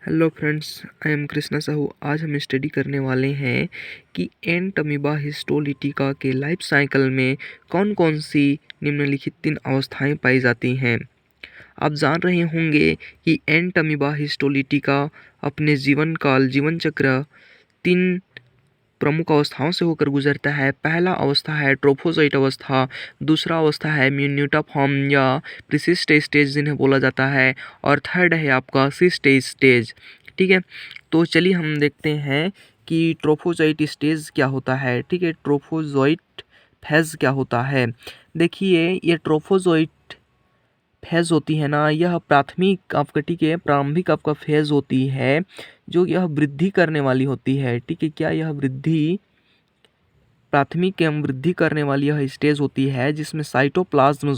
Hello friends, I am Krishna Sahu. आज हम study करने वाले हैं कि एंट अमीबा हिस्टोलिटिका के लाइफ साइकिल में कौन कौन सी निम्नलिखित 3 अवस्थाएं पाई जाती हैं। आप जान रहे होंगे कि एंट अमीबा हिस्टोलिटिका अपने जीवन चक्र 3 प्रमुख अवस्थाओं से होकर गुजरता है। पहला अवस्था है ट्रोफोजोइट अवस्था, दूसरा अवस्था है म्यूनिटा फॉर्म या प्रीसिस्ट स्टेज जिन्हें बोला जाता है, और थर्ड है आपका सिस्ट स्टेज। ठीक है, तो चलिए हम देखते हैं कि ट्रोफोजोइट स्टेज क्या होता है। ठीक है, ट्रोफोजोइट फेज क्या होता है। देखिए, ये ट्रोफोजोइट फेज होती है ना, यह प्राथमिक आपका ठीक है प्रारंभिक आपका फेज होती है, जो यह वृद्धि करने वाली होती है। ठीक है, क्या यह प्राथमिक एवं वृद्धि करने वाली यह स्टेज होती है, जिसमें साइटोप्लाज्म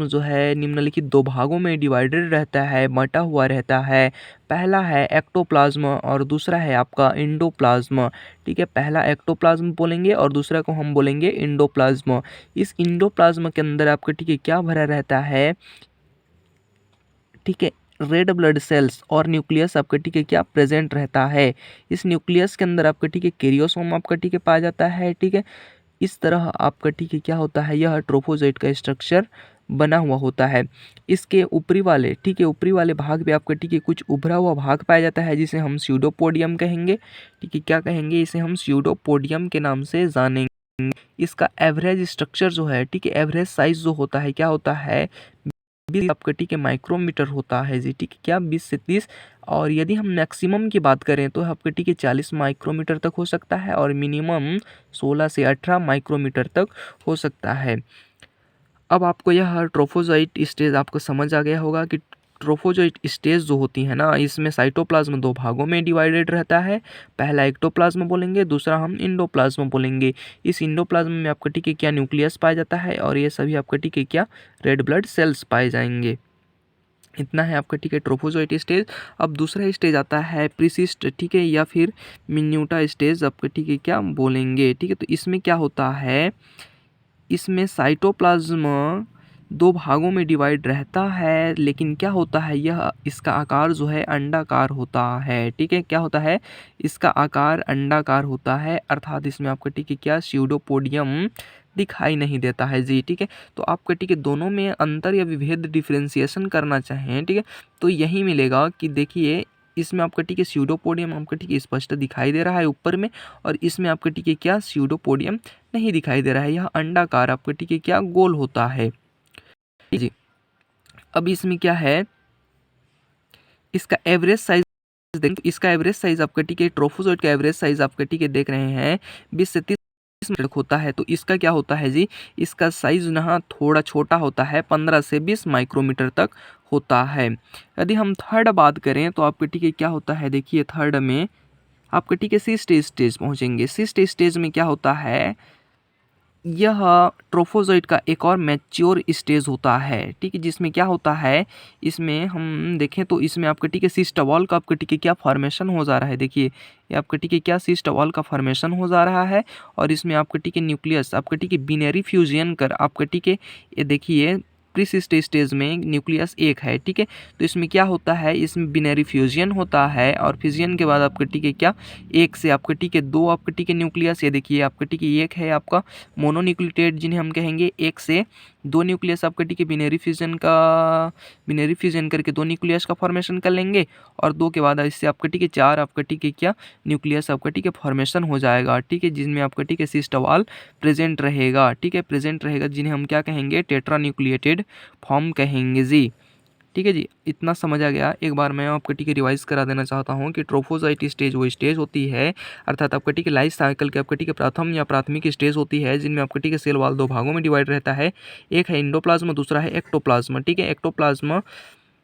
जो है निम्नलिखित 2 भागों में डिवाइडेड रहता है, बटा हुआ रहता है। पहला है एक्टोप्लाज्म और दूसरा है आपका इंडोप्लाज्म। ठीक है, पहला एक्टोप्लाज्म बोलेंगे और दूसरा को हम बोलेंगे इंडोप्लाज्म। इस इंडोप्लाज्म के अंदर आपका ठीक है क्या भरा रहता है, ठीक है, रेड ब्लड सेल्स और न्यूक्लियस आपका ठीक है क्या प्रेजेंट रहता है। इस न्यूक्लियस के अंदर आपका ठीक है कैरियोसोम आपका ठीक है पाया जाता है। ठीक है, इस तरह आपका ठीक है क्या होता है, यह ट्रोफोजोइट का स्ट्रक्चर बना हुआ होता है। इसके ऊपरी वाले भाग पे आपका ठीक है कुछ उभरा हुआ भाग पाया जाता है, जिसे हम स्यूडोपोडियम कहेंगे। ठीक है, क्या कहेंगे, इसे हम स्यूडोपोडियम के नाम से जानेंगे। इसका एवरेज स्ट्रक्चर जो है ठीक है, एवरेज साइज जो होता है क्या होता है, 20 आपका ठीक है माइक्रोमीटर होता है जी। ठीक है, क्या 20 से 30, और यदि हम मैक्सिमम की बात करें तो आपका ठीक है 40 माइक्रोमीटर तक हो सकता है, और मिनिमम 16 से 18 माइक्रोमीटर तक हो सकता है। अब आपको यह ट्रोफोजोइट स्टेज आपको समझ आ गया होगा कि ट्रोफोजोइट स्टेज जो होती है ना, इसमें साइटोप्लाज्म 2 भागों में डिवाइडेड रहता है। पहला एक्टोप्लाज्म बोलेंगे, दूसरा हम इंडोप्लाज्म बोलेंगे। इस इंडोप्लाज्म में आपका ठीक है क्या न्यूक्लियस पाया जाता है, और ये सभी आपका ठीक है क्या रेड ब्लड सेल्स पाए जाएंगे। इतना है आपका ठीक है ट्रोफोजोइट स्टेज। अब दूसरा स्टेज आता है प्रीसिस्ट, ठीक है, या फिर मिन्यूटा स्टेज आपका ठीक है क्या बोलेंगे। ठीक है, तो इसमें क्या होता है, इसमें साइटोप्लाज्म 2 भागों में डिवाइड रहता है, लेकिन क्या होता है, यह इसका आकार जो है अंडाकार होता है। ठीक है, क्या होता है, इसका आकार अंडाकार होता है, अर्थात इसमें आपका ठीक है क्या स्यूडोपोडियम दिखाई नहीं देता है जी। ठीक है, तो आपका ठीक है दोनों में अंतर या विभेद डिफरेंशिएशन करना चाहें, ठीक है, तो यही मिलेगा कि देखिए, इसमें आपका ठीक है स्यूडोपोडियम आपका ठीक है स्पष्ट दिखाई दे रहा है ऊपर में, और इसमें आपका ठीक है क्या स्यूडोपोडियम नहीं दिखाई दे रहा है। यह अंडाकार आपका ठीक है क्या गोल होता है जी। अब इसमें क्या है, इसका एवरेज साइज देखें तो इसका एवरेज साइज आपका ठीक है ट्रोफोजोइट का एवरेज साइज आपका ठीक है देख रहे हैं 20 से 30 मीटर होता है। तो इसका क्या होता है जी, इसका साइज ना थोड़ा छोटा होता है, 15 से 20 माइक्रोमीटर तक होता है। यदि हम थर्ड बात करें तो आपके ठीक है क्या होता है, देखिए थर्ड में आपके ठीक है सिस्ट स्टेज पहुंचेंगे। सिस्ट स्टेज में क्या होता है, यह ट्रोफोजोइट का एक और मैच्योर स्टेज होता है। ठीक है, जिसमें क्या होता है, इसमें हम देखें तो इसमें आपका ठीक है सिस्ट वॉल का आपका ठीक है क्या फॉर्मेशन हो जा रहा है। देखिए, ये आपका ठीक है क्या सिस्ट वॉल का फॉर्मेशन हो जा रहा है, और इसमें आपका ठीक है न्यूक्लियस आपका ठीक है बिनरी फ्यूजन कर आपका ठीक है, ये देखिए प्रीसिस्ट स्टेज में न्यूक्लियस एक है। ठीक है, तो इसमें क्या होता है, इसमें बिनरी फ्यूजन होता है, और फ्यूजन के बाद आपका ठीक है क्या एक से आपका ठीक है 2 आपका ठीक है न्यूक्लियस, ये देखिए आपका ठीक है एक है आपका मोनोन्यूक्लियोटाइड जिन्हें हम कहेंगे, 1 से 2 न्यूक्लियस आपका ठीक है बिनरी फ्यूजन करके 2 न्यूक्लियस का फॉर्मेशन कर लेंगे, और 2 के बाद इससे आपका ठीक है 4 आपका ठीक है क्या न्यूक्लियस आपका ठीक है फॉर्मेशन हो जाएगा। ठीक है, जिसमें आपका ठीक है सिस्ट वॉल प्रेजेंट रहेगा। ठीक है, प्रेजेंट रहेगा, जिन्हें हम क्या कहेंगे, टेट्रा न्यूक्लिएटेड फॉर्म कहेंगे जी। ठीक है जी, इतना समझ आ गया। एक बार मैं आपको ठीक है रिवाइज करा देना चाहता हूँ कि ट्रोफोजोइट स्टेज वो स्टेज होती है, अर्थात आपका ठीक है लाइफ साइकिल के आपका ठीक है प्रथम या प्राथमिक स्टेज होती है, जिनमें आपका ठीक है सेल वॉल 2 भागों में डिवाइड रहता है। एक है इंडोप्लाज्म, दूसरा है एक्टोप्लाज्म। ठीक है, एक्टोप्लाज्म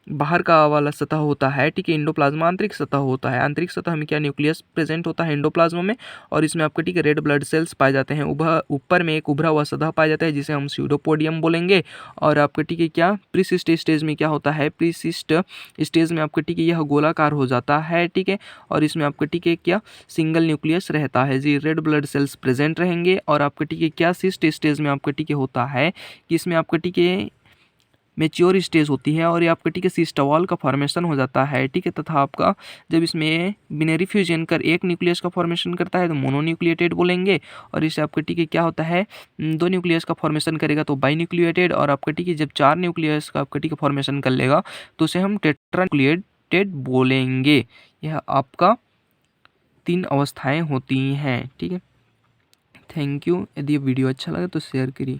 बाहर का वाला सतह होता है, ठीक है, इंडोप्लाज्म आंतरिक सतह होता है। आंतरिक सतह में क्या न्यूक्लियस प्रेजेंट होता है इंडोप्लाज्म में, और इसमें आपके ठीक है रेड ब्लड सेल्स पाए जाते हैं। ऊपर में एक उभरा हुआ सतह पाया जाता है, जिसे हम स्यूडोपोडियम बोलेंगे। और आपके ठीक है क्या प्रीसिस्ट स्टेज में क्या होता है, प्रीसिस्ट स्टेज में आपके ठीक है यह गोलाकार हो जाता है। ठीक है, और इसमें आपके ठीक है क्या सिंगल न्यूक्लियस रहता है जी, रेड ब्लड सेल्स प्रेजेंट रहेंगे। और आपके ठीक है क्या सिस्ट स्टेज में आपके ठीक है होता है कि इसमें आपके ठीक है मैच्योर स्टेज होती है और ये आपका ठीक है सिस्टोवॉल का फॉर्मेशन हो जाता है, ठीक है। तथा आपका जब इसमें बिनरी फ्यूजन कर एक न्यूक्लियस का फॉर्मेशन करता है तो मोनोन्यूक्लिएटेड बोलेंगे, और इससे आपका ठीक है क्या होता है, दो न्यूक्लियस का फॉर्मेशन करेगा तो बाइन्यूक्लिएटेड, और आपका ठीक है जब चार न्यूक्लियस का आपका ठीक है फॉर्मेशन कर लेगा तो उसे हम टेट्रान्यूक्लिएटेड बोलेंगे। यह आपका 3 अवस्थाएं होती हैं, ठीक है। Thank you. यदि ये वीडियो अच्छा लगे तो शेयर करिए।